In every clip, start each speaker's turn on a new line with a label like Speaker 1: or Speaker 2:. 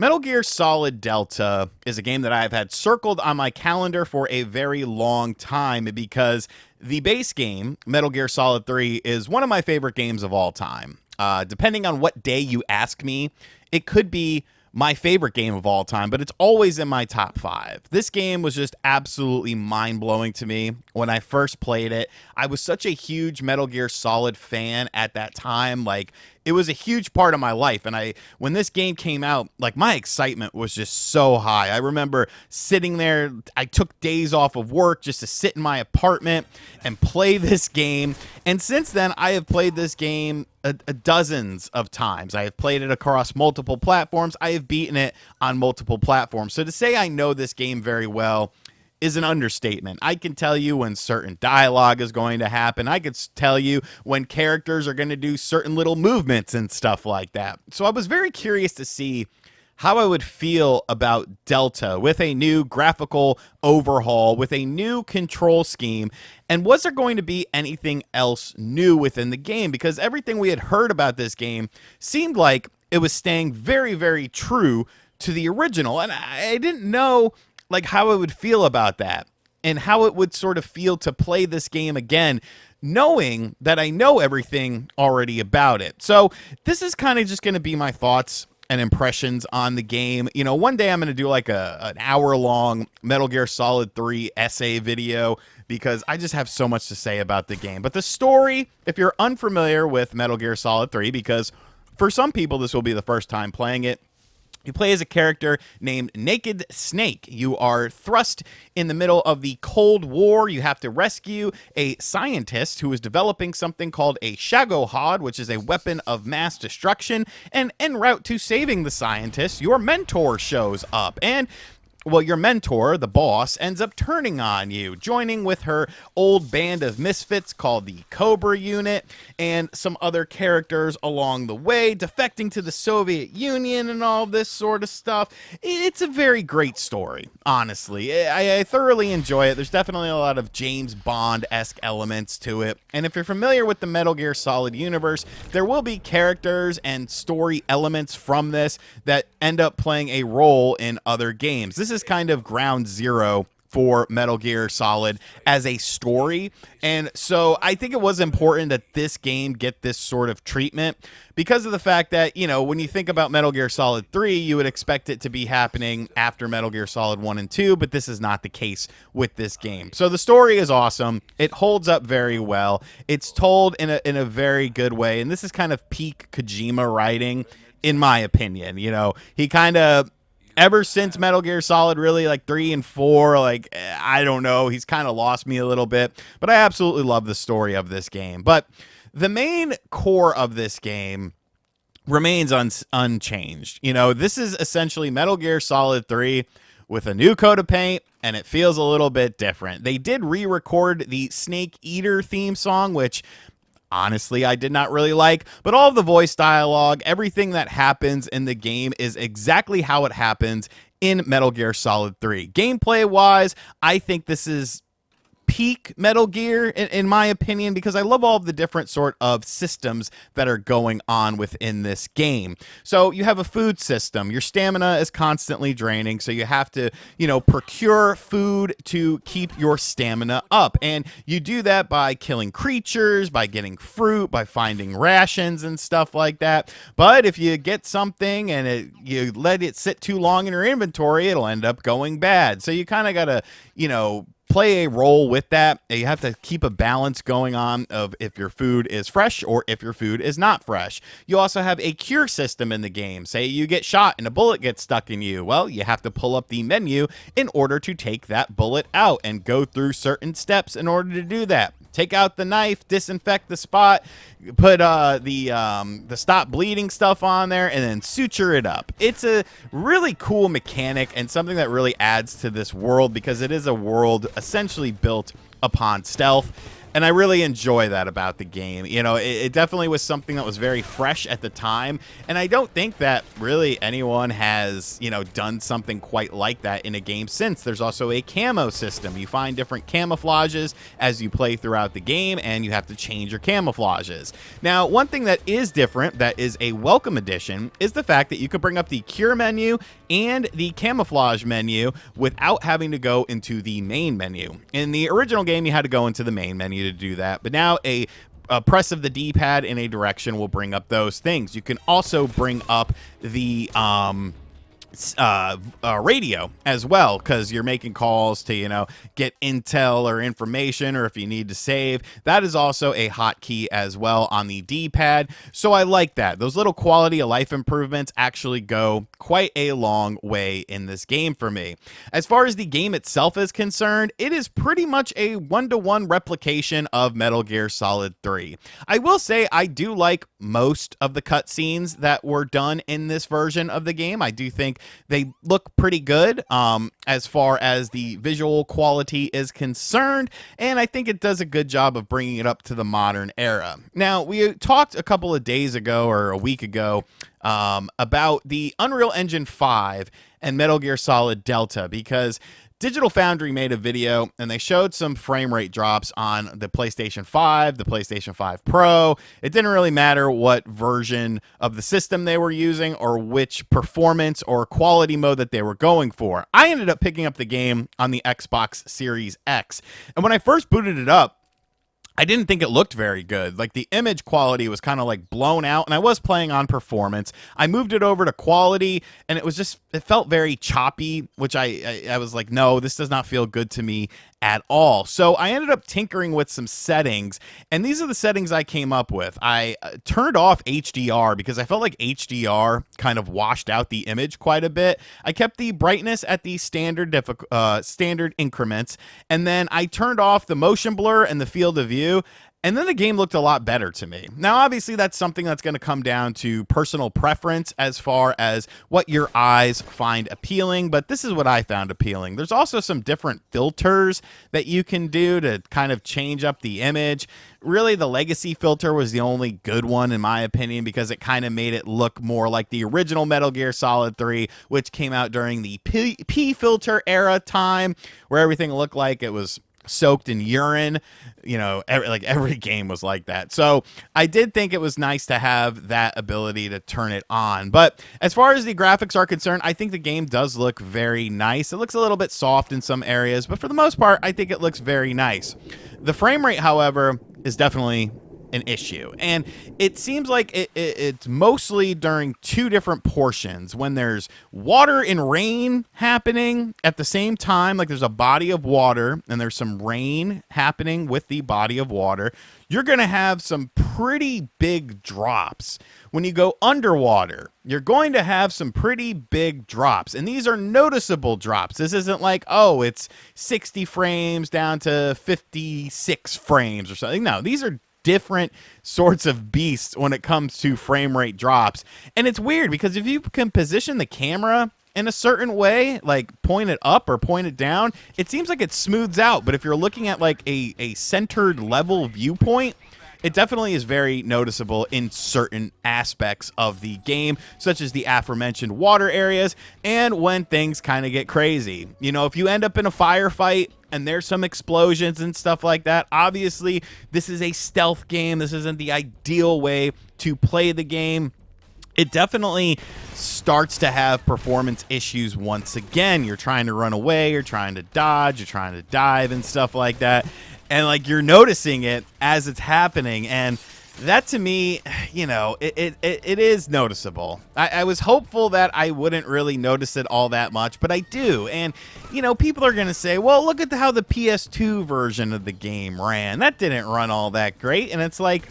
Speaker 1: Metal Gear Solid Delta is a game that I've had circled on my calendar for a very long time because the base game, Metal Gear Solid 3, is one of my favorite games of all time. Depending on what day you ask me, it could be my favorite game of all time, but it's always in my top five. This game was just absolutely mind-blowing to me when I first played it. I was such a huge Metal Gear Solid fan at that time. Like, it was a huge part of my life, and when this game came out, like, my excitement was just so high. I remember sitting there. I took days off of work just to sit in my apartment and play this game. And since then, I have played this game a dozens of times. I have played it across multiple platforms. I have beaten it on multiple platforms. So to say I know this game very well is an understatement. I can tell you when certain dialogue is going to happen. I could tell you when characters are going to do certain little movements and stuff like that. So I was very curious to see how I would feel about Delta with a new graphical overhaul, with a new control scheme, and was there going to be anything else new within the game? Because everything we had heard about this game seemed like it was staying very, very true to the original, and I didn't know like how I would feel about that and how it would sort of feel to play this game again, knowing that I know everything already about it. So this is kind of just going to be my thoughts and impressions on the game. You know, one day I'm going to do like an hour-long Metal Gear Solid 3 essay video because I just have so much to say about the game. But the story, if you're unfamiliar with Metal Gear Solid 3, because for some people this will be the first time playing it, you play as a character named Naked Snake. You are thrust in the middle of the Cold War. You have to rescue a scientist who is developing something called a Shagohod, which is a weapon of mass destruction. And en route to saving the scientist, your mentor shows up. And well, your mentor, the boss, ends up turning on you, joining with her old band of misfits called the Cobra Unit and some other characters along the way, defecting to the Soviet Union and all this sort of stuff. It's a very great story, honestly. I thoroughly enjoy it. There's definitely a lot of James Bond-esque elements to it. And if you're familiar with the Metal Gear Solid universe, there will be characters and story elements from this that end up playing a role in other games. This is kind of ground zero for Metal Gear Solid as a story. And so I think it was important that this game get this sort of treatment because of the fact that, you know, when you think about Metal Gear Solid 3, you would expect it to be happening after Metal Gear Solid 1 and 2, but this is not the case with this game. So the story is awesome. It holds up very well. It's told in a very good way. And this is kind of peak Kojima writing, in my opinion. You know, he kind of, ever since Metal Gear Solid, really, like 3 and 4, like, I don't know, he's kind of lost me a little bit, but I absolutely love the story of this game. But the main core of this game remains unchanged. You know, this is essentially Metal Gear Solid 3 with a new coat of paint, and it feels a little bit different. They did re-record the Snake Eater theme song, which honestly, I did not really like, but all of the voice dialogue, everything that happens in the game is exactly how it happens in Metal Gear Solid 3. Gameplay-wise, I think this is peak Metal Gear, in my opinion, because I love all of the different sort of systems that are going on within this game. So you have a food system. Your stamina is constantly draining, so you have to, you know, procure food to keep your stamina up. And you do that by killing creatures, by getting fruit, by finding rations and stuff like that. But if you get something and you let it sit too long in your inventory, it'll end up going bad. So you kind of got to, you know, play a role with that. You have to keep a balance going on of if your food is fresh or if your food is not fresh. You also have a cure system in the game. Say you get shot and a bullet gets stuck in you. Well, you have to pull up the menu in order to take that bullet out and go through certain steps in order to do that. Take out the knife, disinfect the spot, put the stop bleeding stuff on there, and then suture it up. It's a really cool mechanic and something that really adds to this world because it is a world essentially built upon stealth. And I really enjoy that about the game. You know, it definitely was something that was very fresh at the time. And I don't think that really anyone has, you know, done something quite like that in a game since. There's also a camo system. You find different camouflages as you play throughout the game, and you have to change your camouflages. Now, one thing that is different, that is a welcome addition, is the fact that you could bring up the cure menu and the camouflage menu without having to go into the main menu. In the original game, you had to go into the main menu to do that, but now a press of the D-pad in a direction will bring up those things. You can also bring up the radio as well, because you're making calls to, you know, get intel or information, or if you need to save. That is also a hotkey as well on the D-pad. So I like that. Those little quality of life improvements actually go quite a long way in this game for me. As far as the game itself is concerned, it is pretty much a one-to-one replication of Metal Gear Solid 3. I will say I do like most of the cutscenes that were done in this version of the game. I do think they look pretty good as far as the visual quality is concerned, and I think it does a good job of bringing it up to the modern era. Now, we talked a couple of days ago or a week ago about the Unreal Engine 5 and Metal Gear Solid Delta, because Digital Foundry made a video and they showed some frame rate drops on the PlayStation 5, the PlayStation 5 Pro. It didn't really matter what version of the system they were using or which performance or quality mode that they were going for. I ended up picking up the game on the Xbox Series X. And when I first booted it up, I didn't think it looked very good. Like, the image quality was kind of like blown out, and I was playing on performance. I moved it over to quality, and it felt very choppy, which I was like, no, this does not feel good to me at all. So I ended up tinkering with some settings, and these are the settings I came up with. I turned off HDR because I felt like HDR kind of washed out the image quite a bit. I kept the brightness at the standard increments, and then I turned off the motion blur and the field of view. And then the game looked a lot better to me. Now, obviously, that's something that's going to come down to personal preference as far as what your eyes find appealing, but this is what I found appealing. There's also some different filters that you can do to kind of change up the image. Really, the legacy filter was the only good one, in my opinion, because it kind of made it look more like the original Metal Gear Solid 3, which came out during the P filter era time, where everything looked like it was soaked in urine. You know, every game was like that. So I did think it was nice to have that ability to turn it on. But as far as the graphics are concerned, I think the game does look very nice. It looks a little bit soft in some areas, but for the most part, I think it looks very nice. The frame rate, however, is definitely an issue, and it seems like it's mostly during two different portions. When there's water and rain happening at the same time, like there's a body of water and there's some rain happening with the body of water, you're gonna have some pretty big drops. When you go underwater, you're going to have some pretty big drops, and these are noticeable drops. This isn't like, oh, it's 60 frames down to 56 frames or something. No, these are different sorts of beasts when it comes to frame rate drops. And it's weird because if you can position the camera in a certain way, like point it up or point it down, it seems like it smooths out. But if you're looking at like a centered level viewpoint, it definitely is very noticeable in certain aspects of the game, such as the aforementioned water areas and when things kind of get crazy. You know, if you end up in a firefight and there's some explosions and stuff like that, obviously this is a stealth game. This isn't the ideal way to play the game. It definitely starts to have performance issues once again. You're trying to run away, you're trying to dodge, you're trying to dive and stuff like that. And like you're noticing it as it's happening, and that to me, you know, it is noticeable. I was hopeful that I wouldn't really notice it all that much, but I do. And, you know, people are going to say, well, look at how the PS2 version of the game ran. That didn't run all that great. And it's like,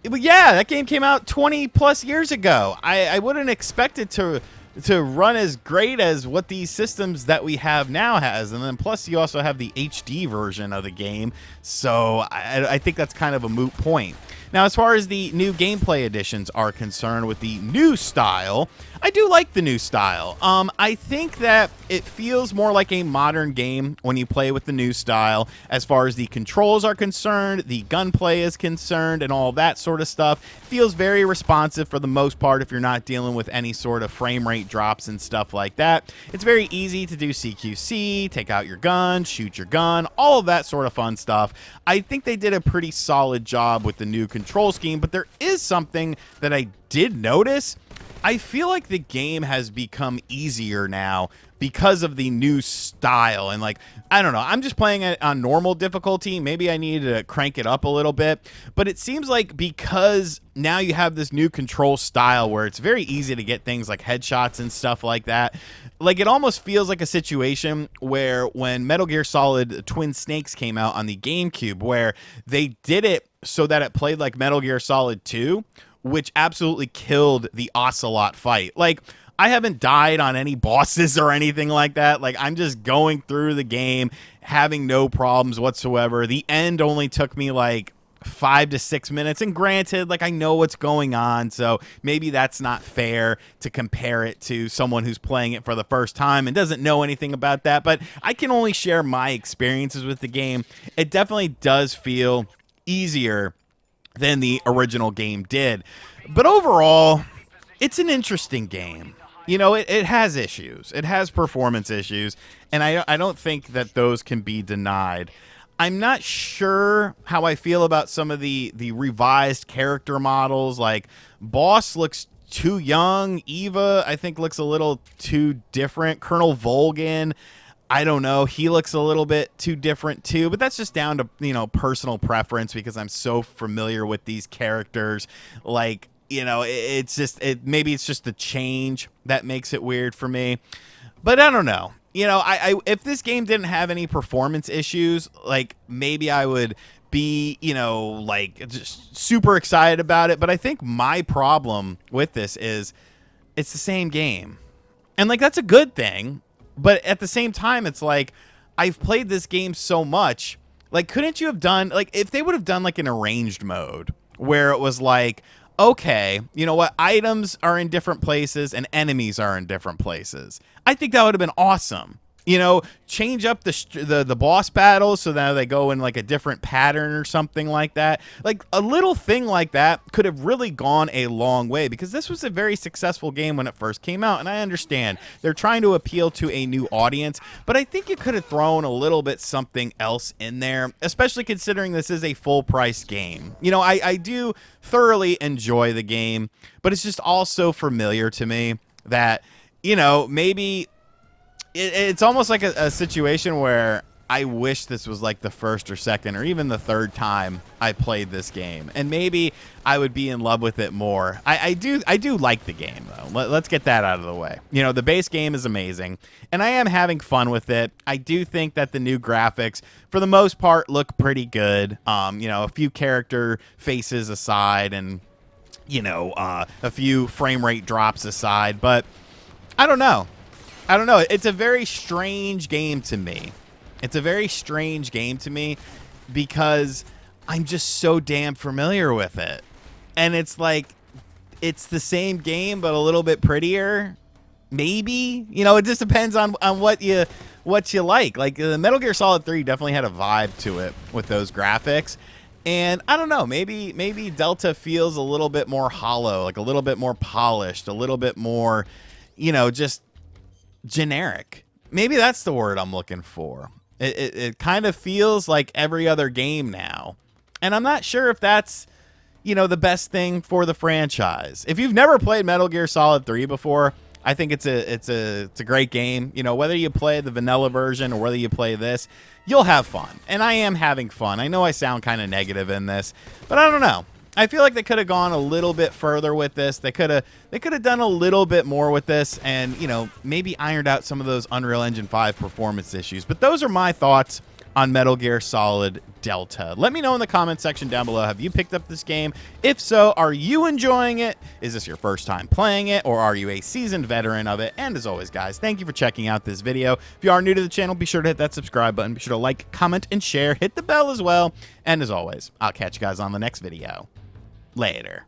Speaker 1: yeah, that game came out 20 plus years ago. I wouldn't expect it to to run as great as what these systems that we have now has. And then plus you also have the HD version of the game, so I think that's kind of a moot point. Now, as far as the new gameplay additions are concerned with the new style, I do like the new style. I think that it feels more like a modern game when you play with the new style, as far as the controls are concerned, the gunplay is concerned, and all that sort of stuff. Feels very responsive for the most part if you're not dealing with any sort of frame rate drops and stuff like that. It's very easy to do CQC, take out your gun, shoot your gun, all of that sort of fun stuff. I think they did a pretty solid job with the new control scheme, but there is something that I did notice. I feel like the game has become easier now because of the new style. And like, I don't know, I'm just playing it on normal difficulty. Maybe I need to crank it up a little bit, but it seems like because now you have this new control style where it's very easy to get things like headshots and stuff like that. Like, it almost feels like a situation where when Metal Gear Solid Twin Snakes came out on the GameCube, where they did it so that it played like Metal Gear Solid 2, which absolutely killed the Ocelot fight. Like, I haven't died on any bosses or anything like that. Like, I'm just going through the game, having no problems whatsoever. The end only took me like 5 to 6 minutes, and granted, like, I know what's going on, so maybe that's not fair to compare it to someone who's playing it for the first time and doesn't know anything about that, but I can only share my experiences with the game. It definitely does feel easier than the original game did. But overall, it's an interesting game. You know, it has issues. It has performance issues, and I don't think that those can be denied. I'm not sure how I feel about some of the revised character models. Like, Boss looks too young. Eva, I think, looks a little too different. Colonel Volgin, I don't know. He looks a little bit too different too, but that's just down to, you know, personal preference because I'm so familiar with these characters. Like, you know, it's just, maybe it's just the change that makes it weird for me, but I don't know. You know, I if this game didn't have any performance issues, like, maybe I would be, you know, like, just super excited about it. But I think my problem with this is it's the same game. And like, that's a good thing. But at the same time, it's like, I've played this game so much. Like, couldn't you have done, like, if they would have done like an arranged mode where it was like, okay, you know what, items are in different places and enemies are in different places, I think that would have been awesome. You know, change up the boss battles so that they go in like a different pattern or something like that. Like, a little thing like that could have really gone a long way, because this was a very successful game when it first came out, and I understand they're trying to appeal to a new audience, but I think you could have thrown a little bit something else in there, especially considering this is a full price game. You know, I do thoroughly enjoy the game, but it's just all so familiar to me that, you know, maybe it's almost like a situation where I wish this was like the first or second or even the third time I played this game, and maybe I would be in love with it more. I do like the game, though. Let's get that out of the way. You know, the base game is amazing, and I am having fun with it. I do think that the new graphics, for the most part, look pretty good. You know, a few character faces aside, and, you know, a few frame rate drops aside, but I don't know. It's a very strange game to me. It's a very strange game to me because I'm just so damn familiar with it. And it's like, it's the same game, but a little bit prettier. Maybe, you know, it just depends on what you like. Like, the Metal Gear Solid 3 definitely had a vibe to it with those graphics. And I don't know, maybe Delta feels a little bit more hollow, like a little bit more polished, a little bit more, you know, just generic. Maybe that's the word I'm looking for. It kind of feels like every other game now. And I'm not sure if that's, you know, the best thing for the franchise. If you've never played Metal Gear Solid 3 before, I think it's a great game. You know, whether you play the vanilla version or whether you play this, you'll have fun. And I am having fun. I know I sound kind of negative in this, but I don't know. I feel like they could have gone a little bit further with this. They could have done a little bit more with this, and, you know, maybe ironed out some of those Unreal Engine 5 performance issues. But those are my thoughts on Metal Gear Solid Delta. Let me know in the comment section down below, have you picked up this game? If so, are you enjoying it? Is this your first time playing it, or are you a seasoned veteran of it? And as always, guys, thank you for checking out this video. If you are new to the channel, be sure to hit that subscribe button. Be sure to like, comment, and share. Hit the bell as well. And as always, I'll catch you guys on the next video. Later.